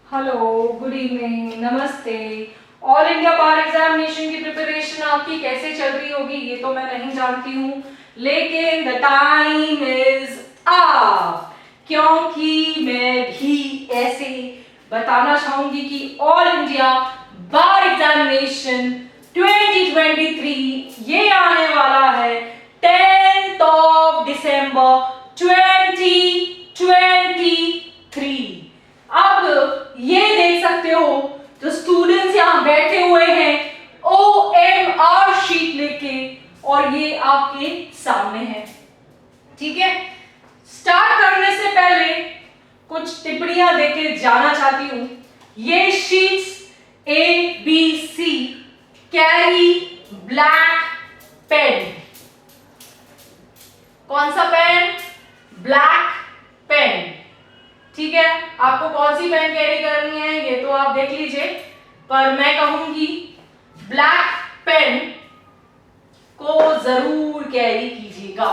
Hello, good evening, नमस्ते। All India बार examination की preparation आपकी कैसे चल रही होगी ये तो मैं नहीं जानती हूँ, लेकिन द टाइम इज अप, क्योंकि मैं भी ऐसे बताना चाहूंगी कि ऑल इंडिया बार एग्जामिनेशन 2023 ये आने वाला है 10th ऑफ दिसंबर 2023। अब ये देख सकते हो जो स्टूडेंट्स यहाँ बैठे हुए हैं OMR शीट लेके, और ये आपके सामने है। ठीक है, स्टार्ट करने से पहले कुछ टिप्पणियां देके जाना चाहती हूं। ये sheets ABC carry black pen. कौन सा पेन? Black pen. ठीक है, आपको कौन सी पेन कैरी करनी है ये तो आप देख लीजिए, पर मैं कहूंगी ब्लैक पेन को जरूर कैरी कीजिएगा।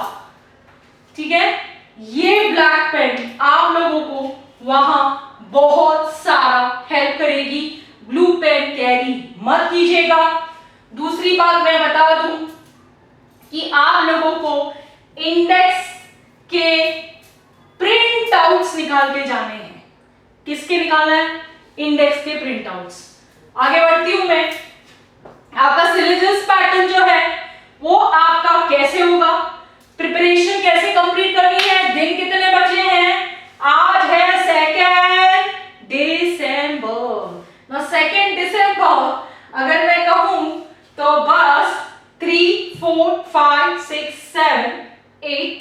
ठीक है, ये ब्लैक पेन आप लोगों को वहां बहुत सारा हेल्प करेगी। ब्लू पेन कैरी मत कीजिएगा। दूसरी बात मैं बता दूं कि आप लोगों को इंडेक्स के प्रिंट आउट्स निकाल के जाने हैं। किसके निकालना है? इंडेक्स के प्रिंट आउट्स। आगे बढ़ती हूं मैं। आपका सिलेबस पैटर्न जो है वो आपका कैसे होगा, प्रिपरेशन कैसे कंप्लीट करनी है, दिन कितने बचे हैं? आज है 2 दिसंबर। ना 2 दिसंबर अगर मैं कहूं तो बस 3, 4, 5, 6, 7, 8,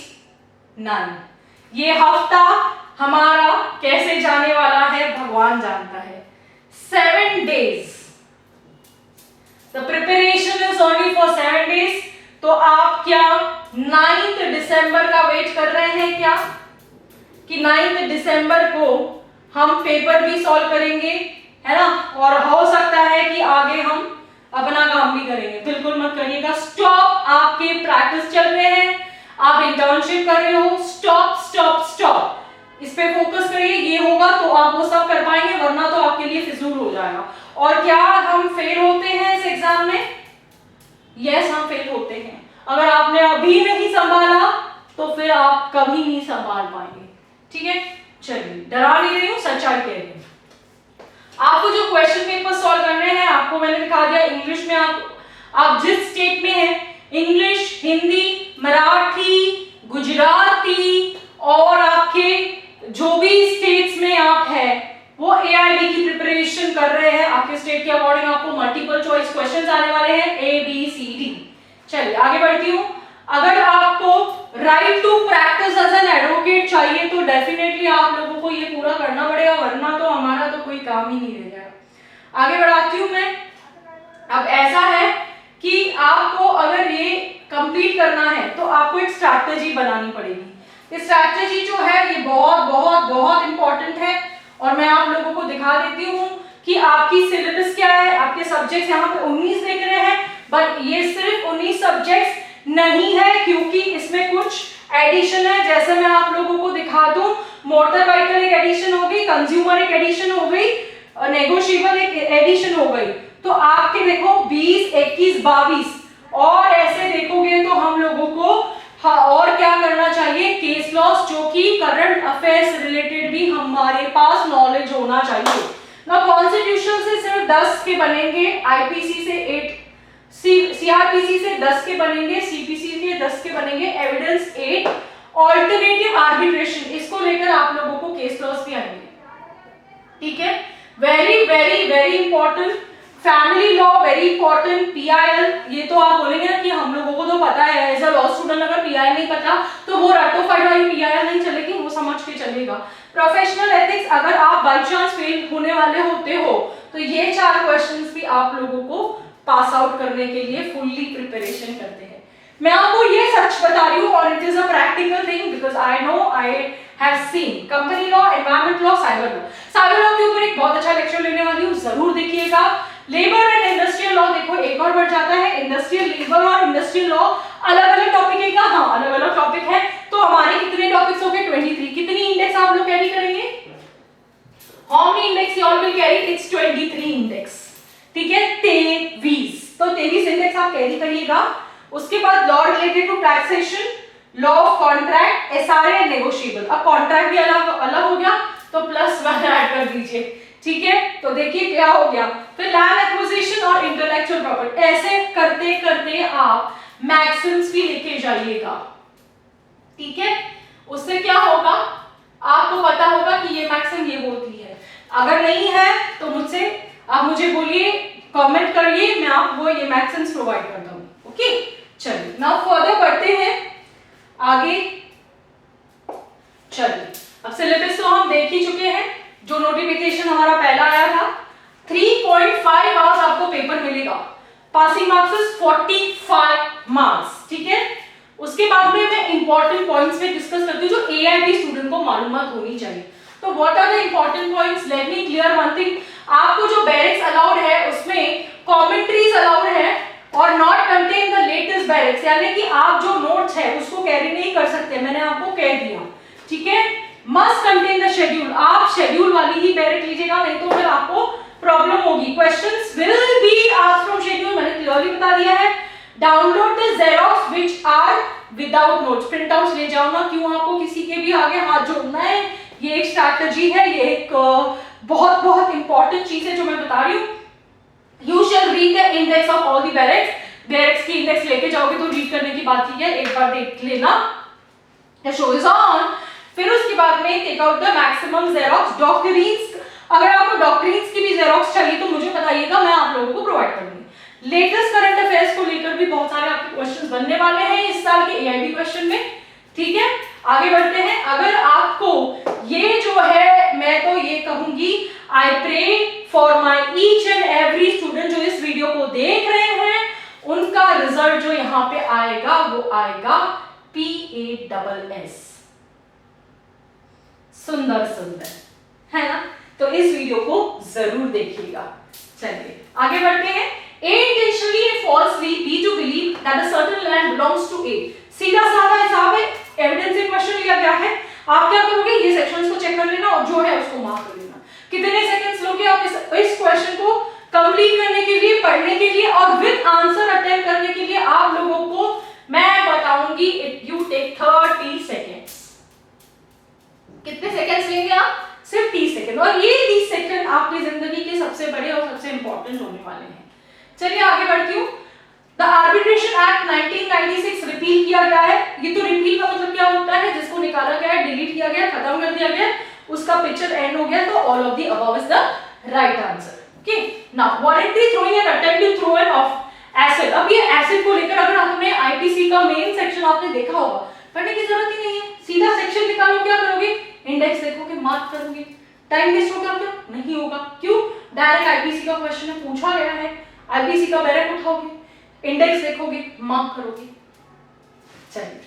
9 ये हफ्ता हमारा कैसे जाने वाला है भगवान जानता है। 7 days, the preparation is only for 7 days। तो आप क्या 9 दिसंबर का वेट कर रहे हैं क्या, कि 9 दिसंबर को हम पेपर भी सॉल्व करेंगे, है ना? और हो सकता है कि आगे हम अपना काम भी करेंगे। बिल्कुल मत करिएगा, स्टॉप। आपके प्रैक्टिस चल रहे हैं, आप इंटर्नशिप कर रहे हो, स्टॉप स्टॉप स्टॉप। इस पे फोकस करिए, ये होगा तो आप वो सब कर पाएंगे, वरना तो आपके लिए फिजूल हो जाएगा। और क्या हम फेल होते हैं इस एग्जाम में? यस, हम फेल होते हैं। अगर आपने अभी नहीं संभाला तो फिर आप कभी नहीं संभाल पाएंगे। ठीक है, चलिए, डरा नहीं रही हूं, सच्चाई कह रही हूं। आपको जो क्वेश्चन पेपर सॉल्व करने हैं आपको मैंने दिखा दिया। इंग्लिश में आप जिस स्टेट में हैं, इंग्लिश, हिंदी, मराठी, गुजराती और आपके जो भी स्टेट्स में आप हैं वो AID की प्रिपरेशन कर रहे हैं। आपके स्टेट के अकॉर्डिंग आपको मल्टीपल चॉइस क्वेश्चंस आने वाले हैं ABCD। चलिए आगे बढ़ती हूँ। अगर आपको right to practise as an advocate चाहिए तो डेफिनेटली आप लोगों को ये पूरा करना पड़ेगा, वरना तो हमारा तो कोई काम ही नहीं रह जाएगा। आगे बढ़ाती हूँ मैं। अब ऐसा है कि आपको अगर ये कंप्लीट करना है तो आपको एक स्ट्रैटेजी बनानी पड़ेगी। ये स्ट्रैटेजी जो है ये बहुत बहुत बहुत इंपॉर्टेंट है, और मैं आप लोगों को दिखा देती हूँ कि आपकी सिलेबस क्या है। आपके सब्जेक्ट्स यहाँ पे 19 देख रहे हैं, बट ये सिर्फ 19 सब्जेक्ट्स नहीं है, क्योंकि इसमें कुछ एडिशन है। जैसे मैं आप लोगों को दिखा दूं, मोटर व्हीकल एक एडिशन हो गई, कंज्यूमर एक एडिशन हो गई, नेगोशिएबल एक एडिशन हो गई। तो आपके देखो 20, 21, 22 और ऐसे देखोगे तो हम लोगों को और क्या करना चाहिए, केस लॉस, जो कि करंट अफेयर्स रिलेटेड भी हमारे पास नॉलेज होना चाहिए ना। कॉन्स्टिट्यूशन से सिर्फ 10 के बनेंगे, IPC से 8, CRPC से 10 के बनेंगे, CPC के 10 के बनेंगे, एविडेंस 8, ऑल्टरनेटिव आर्बिट्रेशन इसको लेकर आप लोगों को केस लॉस भी आएंगे। ठीक है, very very very important. Family law very important. PIL ये तो आप बोलेंगे ना कि हम लोगों को तो पता है, एज अ लॉ स्टूडेंट अगर PIL नहीं पता तो वो रटोफाइड वाली PIL नहीं चलेगी, वो समझ के चलेगा। प्रोफेशनल एथिक्स, अगर आप बाई चांस फेल होने वाले होते हो तो ये 4 क्वेश्चंस भी आप लोगों को पास आउट करने के लिए फुल्ली प्रिपरेशन करते हैं। मैं आपको ये सच बता रही हूँ, और it is a practical thing because I know, I have seen. Company law, environment law, cyber law, cyber law के ऊपर एक बहुत अच्छा लेक्चर लेने वाली हूँ, जरूर देखिएगा। लेबर एंड इंडस्ट्रियल लॉ देखो एक और बढ़ जाता है। इंडस्ट्रियल लेबर और इंडस्ट्रियल लॉ अलग अलग टॉपिक है क्या? हाँ, अलग अलग टॉपिक है। तो हमारे कितने टॉपिक्स हो गए? 23। कितनी इंडेक्स आप लोग कैरी करेंगे? How many index you all will गई इट्स 23 इंडेक्स, ठीक है 23, तो 23 इंडेक्स आप कैरी करिएगा। उसके बाद law related to taxation, law of contract, SRA and negotiable. अब कॉन्ट्रैक्ट भी अलग अलग हो गया तो +1 ऐड कर दीजिए, ठीक है। तो देखिए क्या हो गया, फिर लैंड एक्विजिशन और इंटेलेक्चुअल प्रॉपर्टी, ऐसे करते करते आप मैक्सिम्स भी लेके जाइएगा, ठीक है। उससे क्या होगा, आपको पता होगा कि ये मैक्सिम ये होती है। अगर नहीं है तो मुझसे आप मुझे बोलिए, कमेंट करिए, मैं आपको ये मैक्सिम्स प्रोवाइड कर दूंगी, ओके। चलिए नाउ फर्दर बढ़ते हैं आगे। चलिए अब सिलेबस तो हम देख ही चुके हैं, जो नोटिफिकेशन हमारा पहला आया था 3.5 आवर्स आपको पेपर मिलेगा, पासिंग मार्क्स 45 मार्क्स, ठीक है। उसके बाद में मैं इंपॉर्टेंट पॉइंट्स पे डिस्कस करती हूँ जो एआईबी स्टूडेंट को मालूमात होनी चाहिए। तो what are the important points, let me clear one thing, आपको जो बैरिक्स अलाउड है उसमें कमेंट्रीज अलाउड है और not contain the latest barracks, यानी कि आप जो नोट्स है उसको कैरी नहीं कर सकते, मैंने आपको कह दिया, ठीक है। मस्ट कंटेन द शेड्यूल, आप शेड्यूल वाली ही बैरिक लीजिएगा, नहीं तो फिर आपको प्रॉब्लम होगी। Questions will be asked from schedule, मैंने क्लियरली बता दिया है। Download the xerox which are without notes, printouts ले जाओ ना, क्यों आपको किसी के भी आगे हाथ जोड़ना है, ये एक स्ट्रैटेजी है, ये एक बहुत बहुत इंपॉर्टेंट चीज है जो मैं बता रही हूँ। You shall read the index of all the barracks, barracks की इंडेक्स लेके जाओगे तो रीड करने की बात ही है, एक बार देख लेना, द शो इज ऑन। फिर उसके बाद में take out the maximum xerox, doctrines, अगर आपको डॉक्ट्रिन्स की भी जेरोक्स चाहिए तो मुझे बताइएगा, मैं आप लोगों को प्रोवाइड करूंगी। लेटेस्ट करंट अफेयर्स को लेकर भी बहुत सारे आपके क्वेश्चंस बनने वाले हैं इस साल के एआईबी क्वेश्चन में, ठीक है। आगे बढ़ते हैं। अगर आपको ये जो है, मैं तो ये कहूंगी, I pray for my each and every student जो इस वीडियो को देख रहे हैं, उनका रिजल्ट जो यहाँ पे आएगा वो आएगा PASS, सुंदर सुंदर, है ना। तो इस वीडियो को जरूर देखिएगा। चलिए आगे बढ़ते हैं। A intentionally and falsely B to believe that a certain land belongs to A, सीधा साधा हिसाब है, एविडेंस से क्वेश्चन लिया गया है। आप क्या करोगे, ये सेक्शंस को चेक कर लेना और जो है उसको मार्क कर लेना। कितने सेकंड्स लोगे आप इस क्वेश्चन को कंप्लीट करने के लिए, पढ़ने के लिए और विद आंसर अटेम्प्ट करने के लिए? आप लोगों को मैं बताऊंगी, इट यू टेक 30 सेकंड्स। कितने सेकंड्स लेंगे आप? सिर्फ 30 सेकंड, और ये 30 सेकंड आपकी जिंदगी के सबसे बड़े और सबसे इंपॉर्टेंट होने वाले हैं। चलिए आगे बढ़ती हूँ। द आर्बिट्रेशन एक्ट 1996 रिपील किया गया है। ये तो रिपील का मतलब क्या होता है, जिसको निकाला गया है, डिलीट किया गया, खत्म कर दिया गया, उसका पिक्चर एंड हो गया, तो all of the above is the right answer. Okay, now voluntary throwing an attempt to throw an of acid. अब ये एसिड को लेकर अगर आपने आईपीसी का मेन सेक्शन आपने देखा होगा, पढ़ने की जरूरत ही नहीं है, सीधा सेक्शन निकालो, क्या करोगे, इंडेक्स देखोगे, मार्क करोगे, टाइम वेस्ट होगा क्या? नहीं होगा। क्यों? डायरेक्ट आईपीसी का क्वेश्चन है, पूछा गया है, आईपीसी का बैरक उठाओगे, इंडेक्स देखोगे, मार्क करोगे। चलिए,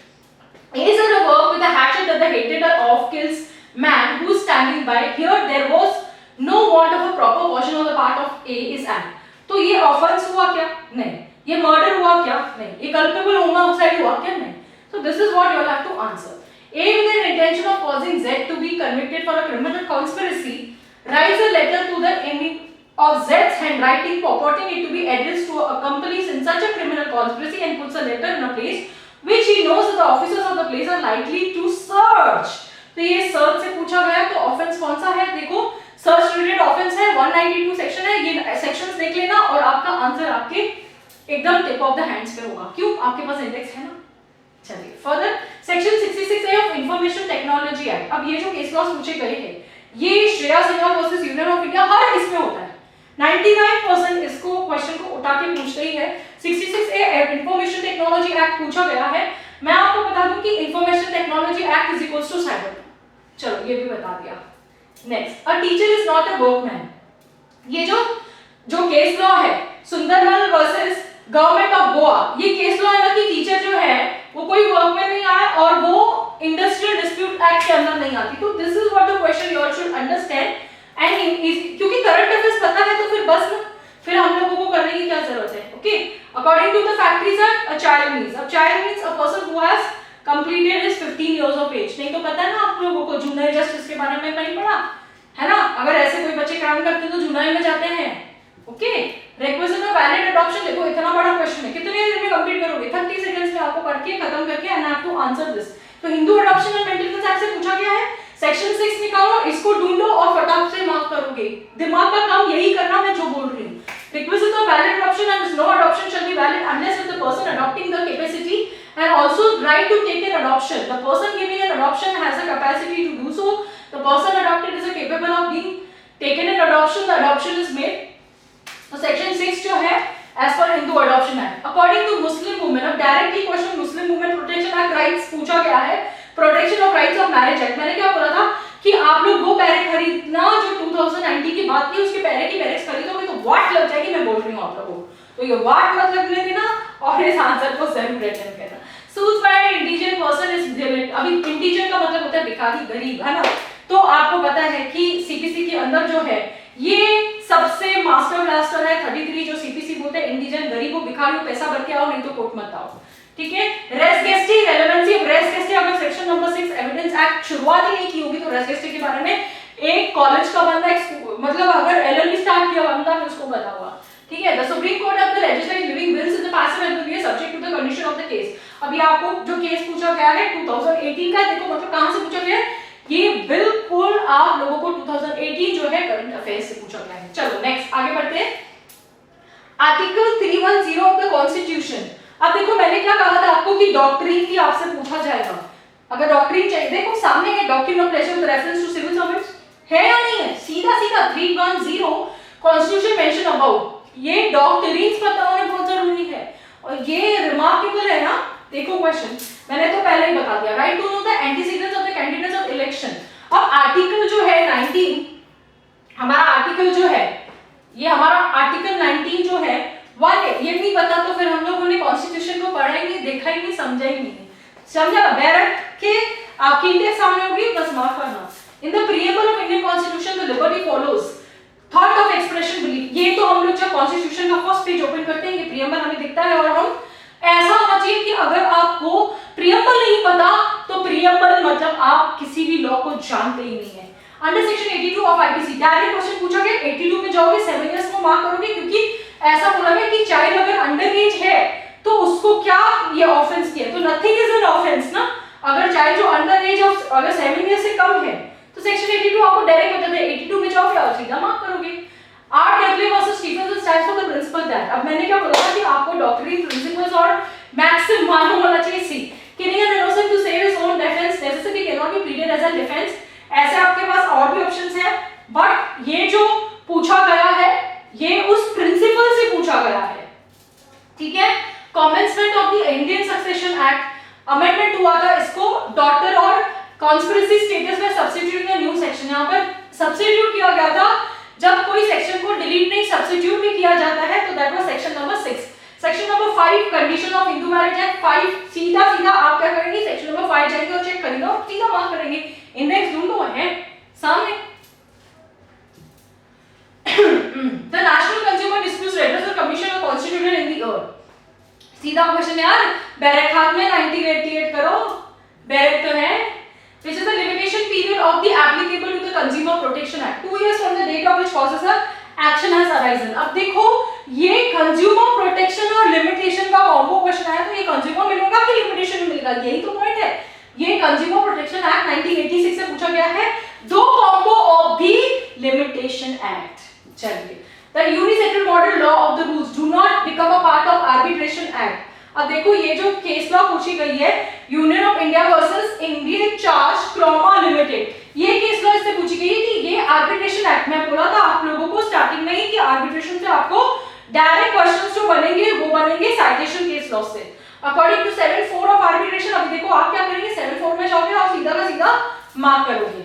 is a work with a hatchet that the hated of kills man who is standing by. Here there was no want of a proper caution on the part of A is an. तो ये offence हुआ क्या? नहीं। ये murder हुआ क्या? नहीं। ये कल्पेबल होमोसाइड हुआ क्या? नहीं। So this is what you will have to answer. A with an intention of causing Z to be convicted for a criminal conspiracy writes a letter to the enemy of Z's handwriting purporting it to be addressed to accomplice in such a criminal conspiracy and puts a letter in a place which he knows that the officers of the place are likely to search. तो ये search से पूछा गया, तो offence कौन सा है? देखो, सर्च रिलेटेड ऑफेंस है, 192 सेक्शन है, ये सेक्शंस देख लेना और आपका आंसर आपके एकदम टिप ऑफ द हैंड्स पे होगा। क्यों? आपके पास इंडेक्स है ना। चलिए further, section 66A of information technology act. अब ये जो केस लॉस पूछे गए हैं, ये Shreya Singhal versus union of India हर इसमें होता है, 99% इसको क्वेश्चन को उठा के पूछते ही है। 66A इंफॉर्मेशन टेक्नोलॉजी एक्ट पूछा गया है। मैं आपको बता दूं कि information technology act is equals to cyber. चलो ये भी बता दिया। Next, a teacher is not a workman. ये जो केस लॉ है, Sundarlal versus government of Goa, ये केस लॉ है ना कि टीचर जो है वो कोई वर्कमैन नहीं आया और वो इंडस्ट्रियल डिस्प्यूट एक्ट के अंदर नहीं आती। तो this is what the question you all should understand and क्योंकि करंट अफेयर्स पता है तो फिर बस ना, फिर हम लोगों को करने की क्या जरूरत है। Okay, according to the factories act, a child means a person who has completed his 15 years of age. नहीं तो पता है ना आप लोगों को, जूनियर जस्टिस के बारे में नहीं पढ़ा है ना। अगर ऐसे कोई बच्चे क्राइम करते तो जुनाई में जाते हैं। Okay, requisite of valid adoption, देखो इतना बड़ा क्वेश्चन है, कितने देर में कंप्लीट करोगे? 30 सेकंड्स में आपको पढ़ के खत्म करके and have to answer this. तो Hindu adoption and maintenance act से पूछा गया है, सेक्शन 6 निकालो, इसको ढूंढो और फटाफट से मार्क करोगे। दिमाग का काम यही करना मैं जो बोल रही हूँ। Requisite of valid adoption and no adoption shall be valid unless if the person adopting the capacity and also right to take an adoption. The person giving an adoption has a capacity to do so. The person adopted is capable of being taken in adoption. The adoption is made. So section 6 जो है as per Hindu Adoption Act. According to Muslim women, अब directly question Muslim Women Protection Act rights पूछा गया है. Protection of Rights of Marriage Act. मैंने क्या बोला था कि आप लोग वो पैरे खरीदना जो 2019 की बात की, उसके पैरे की पैरेक्स खरीदोगे तो वाट लग जाएगी, मैं बोल रही हूँ आप लोगों को। तो ये वाट मत लगने देना और इस आंसर को जरूर रिटर्न करना। सूज बाय इंडिजिन पर्सन इज लिमिट। अभी इंडिजिन का मतलब होता है भिखारी, गरीब, है ना। तो आपको पता है कि सीपीसी के अंदर जो है ये सबसे मास्टर ब्लास्टर है 33 जो सीपीसी बोलते हैं इंडिजिन, गरीबों, भिखारियों, पैसा भर के आओ नहीं तो कोर्ट मत आओ। ठीक है, रेस गेस्टी, रेलेवेंसी ऑफ रेस गेस्टी, अगर सेक्शन नंबर 6 एविडेंस एक्ट शुरुआत ही नहीं की होगी तो रेस गेस्टी के बारे में एक कॉलेज का बंदा, मतलब अगर एलएलबी स्टार्ट किया बंदा फिर उसको पता होगा। ठीक है, the supreme court of the legislative living bills in the passive and will be subject to the condition of the case. अभी आपको जो केस पूछा गया है 2018 का, देखो मतलब कहां से पूछा गया है, ये बिल्कुल आप लोगों को 2018 जो है करंट अफेयर्स से पूछा गया है। चलो नेक्स्ट आगे बढ़ते हैं। Article 310 of the constitution. अब देखो मैंने क्या कहा था आपको कि डॉक्ट्रिन की आपसे पूछा जाएगा। अगर डॉक्ट्रिन चाहिए, देखो सामने है doctrine of pleasure with reference to civil services, है या नहीं है? सीधा सीधा 310 कॉन्स्टिट्यूशन मेंशन अबाउट, ये डॉक्ट्रिन्स पता होना बहुत जरूरी है और ये रिमार्केबल है ना। देखो क्वेश्चन मैंने तो पहले ही बता दिया, right to know the antecedents of the candidates of election. अब आर्टिकल जो है 19, हमारा आर्टिकल जो है ये हमारा आर्टिकल 19 जो है वाले ये नहीं पता तो फिर हम लोगों ने कॉन्स्टिट्यूशन को पढ़ा ही नहीं, देखा ही नहीं, समझा ही नहीं। समझा? बैरट के आपकी इंडेक्स सामने होगी, बस मार्क करना। In the preamble of Indian constitution the liberty follows thought of expression belief. ये तो हम लोग जब कॉन्स्टिट्यूशन का फर्स्ट पेज ओपन करते हैं ये प्रीएम्बल हमें दिखता है और हम ऐसा होना चाहिए कि अगर आपको प्रीएम्बल नहीं पता तो प्रीएम्बल मतलब आप किसी भी लॉ को जानते ही नहीं है। Under section 82 of IPC direct question पूछा गया, 82 में जाओगे 7 इयर्स को मार्क करोगे, क्योंकि ऐसा बोला है कि चाइल्ड अगर अंडर एज है तो उसको क्या ये ऑफेंस किया, तो नथिंग इज एन ऑफेंस ना। अगर चाइल्ड जो अंडर एज ऑफ अगर 7 इयर्स से कम है तो सेक्शन 82 आपको डायरेक्ट बता दे, 82 में जाओगे और सीधा मार्क करोगे। R W versus Stephenson stands for the principal that. अब मैंने क्या बोला था कि आपको डॉक्ट्रिन, प्रिंसिपल्स और मैक्सिम मालूम होना चाहिए। C killing an innocent to save his own defence necessity can not be pleaded as a defence. ऐसे आपके पास और भी ऑप्शंस हैं, बट ये जो पूछा गया है ये उस प्रिंसिपल से पूछा गया है। ठीक है, commencement of the Indian succession act amendment हुआ था, इसको डॉटर और कॉन्स्पिरेसी स्टेटस में सब्स्टिट्यूट द न्यू सेक्शन। यहाँ पर सब्स्टिट्यूट किया गया था, जब कोई सेक्शन को डिलीट नहीं सब्स्टिट्यूट भी किया जाता है तो that was section number 6। Section number 5 condition of Hindu marriage act 5 सीधा सीधा आप क्या करेंगे, सेक्शन नंबर 5 जाएंगे और चेक करेंगे और सीधा मार्क करेंगे। इंडेक्स ढूंढो है सामने। The National Consumer Disputes Redressal Commission was constituted in the year। सीधा क्वेश्चन यार, बैरेट हाथ में 1988 करो, बैरेट तो है। Which is the limitation period of the applicable to the Consumer Protection Act, 2 years from the date of which causes a action has arisen। अब देखो ये कंज्यूमर प्रोटेक्शन और लिमिटेशन का कॉम्बो क्वेश्चन आया, तो ये कंज्यूमर मिलेगा कि लिमिटेशन मिलेगा, यही तो पॉइंट है। ये कंज्यूमर प्रोटेक्शन एक्ट 1986 से पूछा गया है, दो combo of the limitation act. चलिए, the UNCITRAL model law of the rules do not become a part of arbitration act. अब देखो ये जो केस लॉ पूछी गई है, union of India versus Indian charge chrome limited, ये केस लॉ इससे पूछी गई है कि ये आर्बिट्रेशन एक्ट में बोला था आप लोगों को स्टार्टिंग में ही कि आर्बिट्रेशन से आपको डायरेक्ट क्वेश्चंस जो बनेंगे वो बनेंगे साइटेशन केस लॉ से। अकॉर्डिंग टू 7(4) ऑफ आर्बिट्रेशन, अभी देखो आप क्या करेंगे, 7(4) में जाओगे और सीधा का सीधा मार्क करोगे।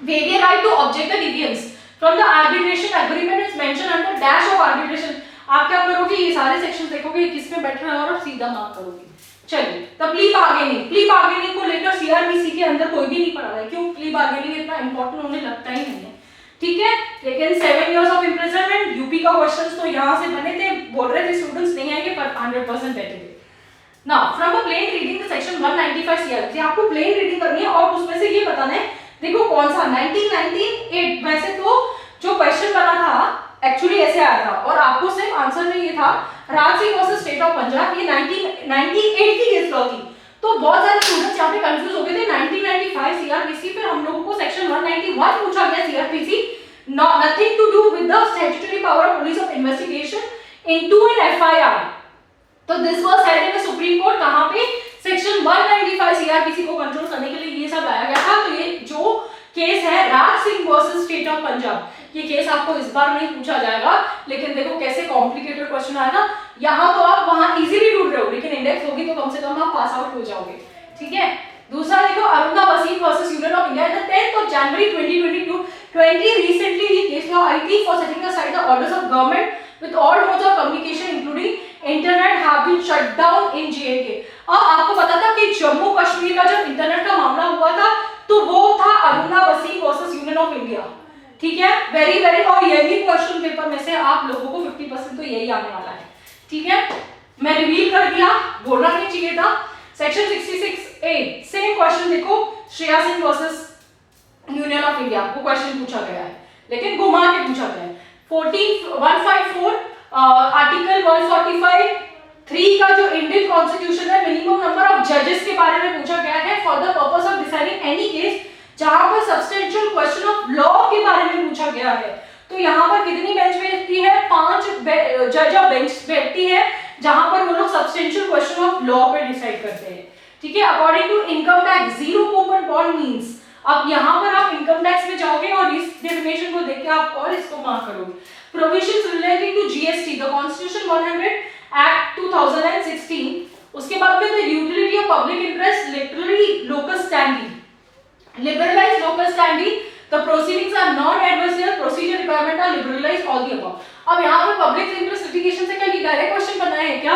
Waiver right to object the deviance from the arbitration agreement is mentioned under dash of arbitration। आप क्या करोगे, ये सारे सेक्शन देखोगे किसमें बैठ रहा है और सीधा मार्क करोगे। चलिए, तब प्ली बार्गेनिंग, प्ली बार्गेनिंग को लेकर सीआरपीसी के अंदर कोई भी नहीं पढ़ा है, क्यों? प्ली बार्गेनिंग इतना इंपॉर्टेंट होने लगता ही नहीं है। ठीक है, लेकिन 7 years ऑफ इम्प्रिजनमेंट यूपी का क्वेश्चंस तो यहाँ से बने थे, बोल रहे थे स्टूडेंट्स नहीं आएंगे पर 100% बैठेंगे। Now from a plain reading the section 195 CrPC, आपको प्लेन रीडिंग करनी है और उसमें से ये बताना है, देखो कौन सा 1998 वैसे तो जो क्वेश्चन आंसर में ये था Raj Singh versus state of Punjab, ये 1998 की केस लॉ थी। तो बहुत सारे स्टूडेंट्स यहाँ पे कंफ्यूज हो गए थे। 1995 सीआरपीसी पे हम लोगों को सेक्शन 191 पूछा गया CrPC, nothing to do with the statutory power of police of investigation into an FIR. तो this was held in the supreme court, कहां पे सेक्शन 195 सीआरपीसी को कंट्रोल करने के लिए ये सब लाया गया था। तो ये जो केस है Raj Singh versus state of Punjab, ये केस आपको इस बार नहीं पूछा जाएगा, लेकिन देखो कैसे कॉम्प्लिकेटेड क्वेश्चन आएगा। यहाँ तो आप वहां इजीली ढूंढ रहे हो, लेकिन इंडेक्स होगी तो कम से कम आप पास आउट हो जाओगे, ठीक है। दूसरा देखो Aruna Waseem versus union of India, the 10th of January 2022 recently the case law I think for setting aside the orders of government with all modes of communication including internet have been shut down in JNK। अब आपको पता था कि जम्मू कश्मीर का जब internet का मामला हुआ था तो वो था Aruna Waseem versus union of India, ठीक है। वेरी वेरी, और यही क्वेश्चन पेपर में से आप लोगों को 50% तो यही आने वाला है, ठीक है। मैं रिवील कर दिया, बोलना नहीं चाहिए था। सेक्शन 66A सेम क्वेश्चन देखो, Shreya Singh versus union of India, वो क्वेश्चन पूछा गया है लेकिन घुमा के पूछा गया है। 154 आर्टिकल 145(3) का जो इंडियन कॉन्स्टिट्यूशन है, मिनिमम नंबर ऑफ जजेस के बारे में पूछा गया है for the purpose of deciding any case, जहां पर सब्सटेंशियल क्वेश्चन ऑफ लॉ के बारे में पूछा गया है। तो यहाँ पर कितनी बेंच बैठती है? 5 जज ऑफ बेंच बैठती है, जहां पर वो लोग सब्सटेंशियल क्वेश्चन ऑफ लॉ पे डिसाइड करते हैं, ठीक है। According to income tax zero coupon bond means, अब यहाँ पर आप इनकम टैक्स में जाओगे और इस डेफिनेशन को देख के आप और इसको मार्क करोगे। Provisions relating to GST, the constitution 100 act 2016, उसके बाद में the utility of public interest, literally local standing, liberalize local standing, the proceedings are non-adversarial, procedure requirement are liberalized, all the above। अब यहाँ पर पब्लिक इंटरेस्ट लिटिगेशन से क्या ये direct question बनना है क्या?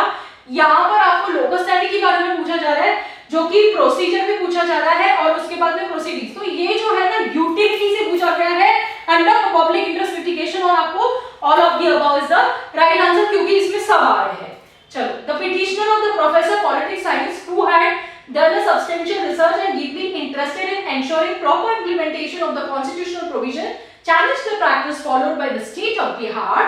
यहाँ पर आपको लोकल स्टैंडिंग के बारे में पूछा जा रहा है, जो कि प्रोसीजर भी पूछा जा रहा है और उसके बाद में प्रोसीडिंग्स। तो ये जो है ना यूटिलिटी से पूछा गया है अंडर पब्लिक इंटरेस्ट लिटिगेशन, और आपको all of the above is the right answer, क्योंकि इसमें सब आ रहे हैं। चलो, the petitioner of the professor politics science who had done a substantial research and deeply interested in ensuring proper implementation of the constitutional provision challenged the practice followed by the state of Bihar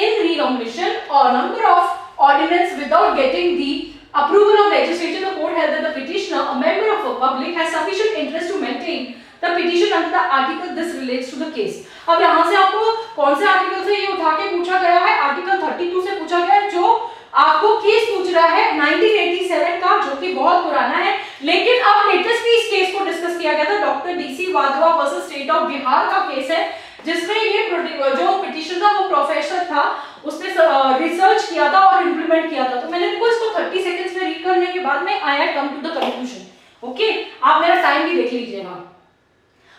in renomulation or number of ordinance without getting the approval of legislature. The court held that the petitioner, a member of the public, has sufficient interest to maintain the petition under the article this relates to the case। अब यहाँ से आपको कौन से article से ये उठा के पूछा गया है? आर्टिकल 32 से पूछा गया है, जो आपको केस पूछ रहा है 1987 का, जो कि बहुत पुराना है, लेकिन अब लेटेस्ट भी इस केस को डिस्कस किया गया था। Doctor DC Wadhwa versus state of Bihar का केस है, जिसमें ये जो पिटीशन था वो प्रोफेसर था, उसने रिसर्च किया था और इंप्लीमेंट किया था। तो मैंने इसको 30 सेकंड्स में रीड करने के बाद में I come to the conclusion. Okay, आप मेरा टाइम भी देख लीजिएगा।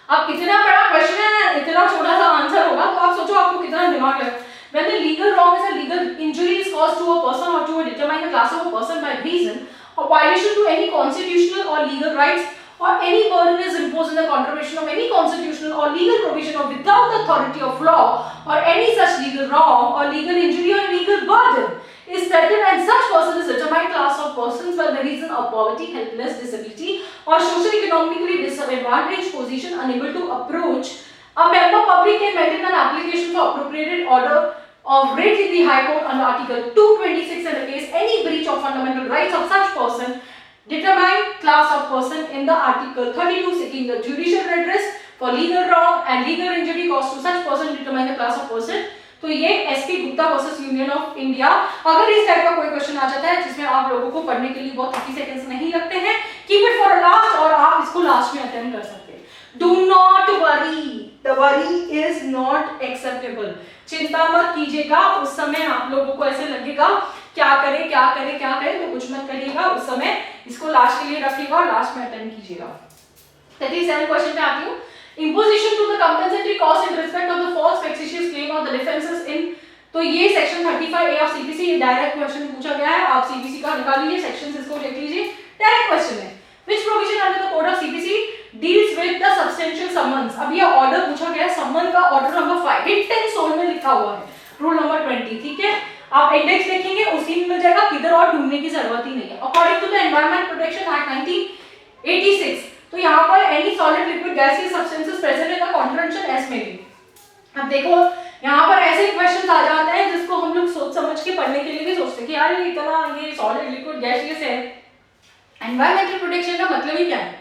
अब कितना बड़ा क्वेश्चन है, इतना छोटा सा आंसर होगा, तो आप सोचो आपको कितना दिमाग है। When the legal wrong is a legal injury is caused to a person or to a determine the class of a person by reason or violation to any constitutional or legal rights, or any burden is imposed in the contravention of any constitutional or legal provision or without the authority of law, or any such legal wrong or legal injury or legal burden is threatened, and such person is determined class of persons by the reason of poverty, helpless, disability, or socio-economically disadvantaged position, unable to approach a member public can maintain an application for appropriated order of writ in the High Court under Article 226 and the case any breach of fundamental rights of such person, determine class of person in the Article 32 seeking the judicial redress for legal wrong and legal injury caused to such person, determine the class of person। तो ये SP Gupta versus union of India. अगर इस type का कोई question आ जाता है जिसमें आप लोगों को पढ़ने के लिए बहुत 30 सेकंड्स नहीं लगते हैं, कीप इट फॉर लास्ट, और आप इसको लास्ट में अटेम्प्ट कर सकते हैं। Do not worry, the worry is not acceptable. चिंता मत कीजिएगा, उस समय आप लोगों को ऐसे लगेगा क्या करें क्या करें क्या करें, तो कुछ मत करिएगा, उस समय इसको लास्ट के लिए रखिएगा और लास्ट में अटेम्प्ट कीजिएगा। 37 क्वेश्चन पे आती हूँ। Imposition to the compensatory cost in respect of the false vexatious claim of the defenses in, तो ये सेक्शन 35A ऑफ सीपीसी, ये डायरेक्ट क्वेश्चन पूछा गया है, आप सीपीसी का निकाल लीजिए, सेक्शंस इसको देख लीजिए, डायरेक्ट क्वेश्चन है। Which provision under the code of CPC deals with the substantial summons? अब ये ऑर्डर पूछा गया है, सम्मन का ऑर्डर नंबर 5 रिटन सोल में लिखा हुआ है, रूल नंबर 20, ठीक है। आप इंडेक्स देखेंगे उसी में मिल जाएगा, किधर और ढूंढने की जरूरत ही नहीं है। According to the environment protection act 1986, तो यहाँ पर any solid liquid gaseous substances present in the concentrations में भी। अब देखो यहाँ पर ऐसे क्वेश्चन आ जाते हैं जिसको हम लोग सोच समझ के पढ़ने के लिए भी सोचते हैं कि यार ये इतना ये सॉलिड लिक्विड गैसियस है। एनवायरमेंटल प्रोटेक्शन का मतलब ही क्या है?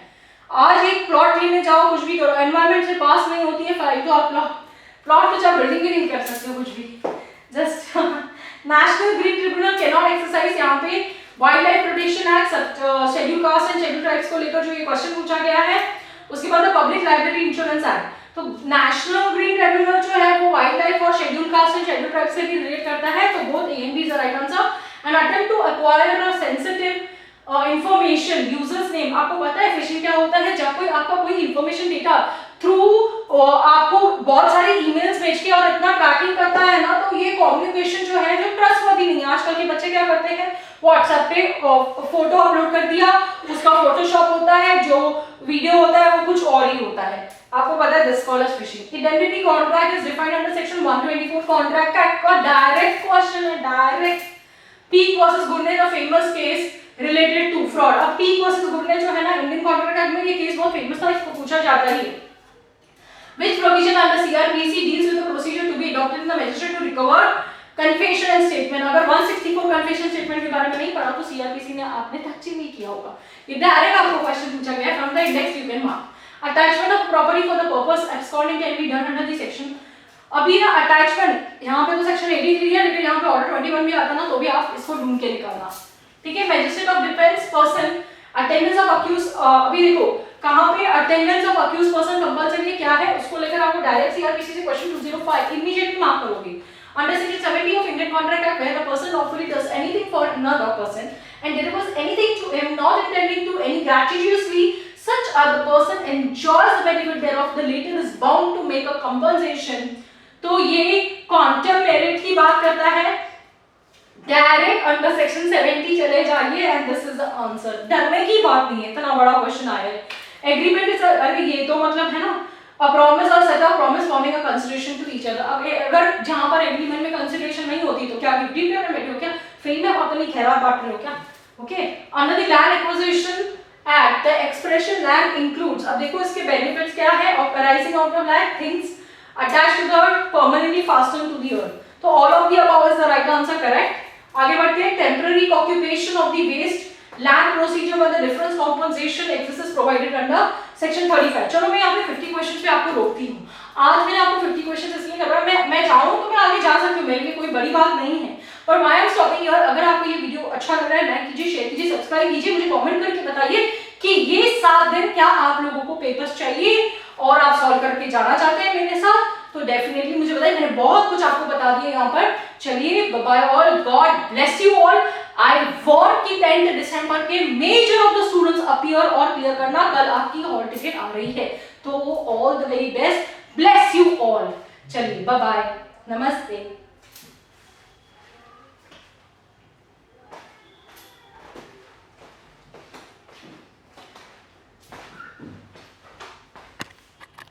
आज एक प्लॉट लेने जाओ, कुछ भी करो, एनवायरमेंट से पास नहीं होती है फाइल तो आप प्लॉट तो चाहे बिल्डिंग भी नहीं कर सकते हो कुछ भी। Just national green tribunal can not exercise यहाँ पे wild life protection act schedule caste and schedule tribes को लेकर जो ये क्वेश्चन पूछा गया है। उसके बाद पब्लिक लाइबिलिटी इंश्योरेंस एक्ट, तो नेशनल ग्रीन ट्रिब्यूनल जो है वो वाइल्ड लाइफ और schedule caste and schedule tribes से भी रिलेट करता है। तो both A and B is the right answer. An attempt to acquire a sensitive information users name, आपको पता है फिशिंग क्या होता है? जब कोई आपका कोई इंफॉर्मेशन डेटा थ्रू आपको बहुत सारे ईमेल्स भेज के और इतना ट्रैकिंग करता है ना, तो ये कम्युनिकेशन जो है जो ट्रस्टवर्दी नहीं है। आजकल के बच्चे क्या करते हैं, व्हाट्सएप पे फोटो अपलोड कर दिया, उसका फोटोशॉप होता है, जो वीडियो होता है वो कुछ और ही होता है। आपको पता है this called as phishing. Indemnity contract is defined under section 124 contract act का डायरेक्ट क्वेश्चन है, direct. Peek versus goodness a famous case related to fraud. अब पीक वर्सेस गुडनेस जो है ना इंडियन कॉन्ट्रैक्ट एक्ट में, ये केस बहुत famous था, इसको पूछा जाता ही है। Which provision under CRPC deals with the procedure to be adopted in the magistrate to recover confession and statement? अगर 164 confession statement के बारे में नहीं पढ़ा तो CRPC ने आपने टच ही नहीं किया होगा। ये डायरेक्ट आपको क्वेश्चन पूछा गया from the index you can mark. Attachment of property for the purpose absconding can be done under the section। अभी ना अटैचमेंट यहाँ पे तो सेक्शन 83 है, लेकिन यहाँ पे ऑर्डर 21 भी आता ना, तो भी आप इसको ढूंढ के निकालना, ठीक है। Magistrate of defence person attendance of accused, अभी देखो कहां पे attendance of accused person compulsory क्या है, उसको लेकर आपको डायरेक्ट सीआरपीसी से क्वेश्चन 205 इमीडिएटली मार्क करोगे। Under section 70 of Indian contract act where the person lawfully does anything for another person and delivers anything to him not intending to any gratuitously, such as the person enjoys the benefit thereof, the latter is bound to make a compensation। तो ये quantum merit की बात करता है, direct under section 70 चले जाइए and this is the answer. डरने की बात नहीं है, इतना बड़ा क्वेश्चन आया है। एग्रीमेंट इज, अरे ये तो मतलब है ना, अ प्रॉमिस और set of promise forming a consideration to each other. अब अगर जहां पर एग्रीमेंट में कंसीडरेशन नहीं होती तो क्या गिफ्ट गिफ्ट में बैठे हो क्या, फ्री में अपनी खैरात बांट रहे हो क्या? Okay. Under the land acquisition act the expression land includes, अब देखो इसके बेनिफिट्स क्या है, of arising out of land things attached to the earth permanently fasten to the earth. तो all of the above is the right answer, correct. आगे बढ़ते हैं। Temporary occupation of the waste land procedure with the difference compensation excess provided under section 35। चलो मैं यहाँ पे 50 questions पे आपको रोकती हूँ। आज मैंने आपको 50 क्वेश्चंस इसलिए करवाया, मैं चाहूँ तो मैं आगे जा सकती हूँ, मेरे लिए कोई बड़ी बात नहीं है, पर why I am stopping here. अगर आपको ये वीडियो अच्छा लग रहा है लाइक कीजिए, शेयर कीजिए, सब्सक्राइब कीजिए, मुझे कमेंट करके बताइए कि ये 7 दिन क्या आप लोगों को पेपर्स चाहिए और आप सॉल्व करके जाना चाहते हैं मेरे साथ, तो डेफिनेटली मुझे बताइए। मैंने बहुत कुछ आपको बता दिया यहाँ पर। चलिए bye all, God bless you all. I want कि 10 दिसंबर के major of the students appear और क्लियर करना। कल आपकी हॉल टिकट आ रही है, तो all the very best, bless you all. चलिए बाय बाय, नमस्ते।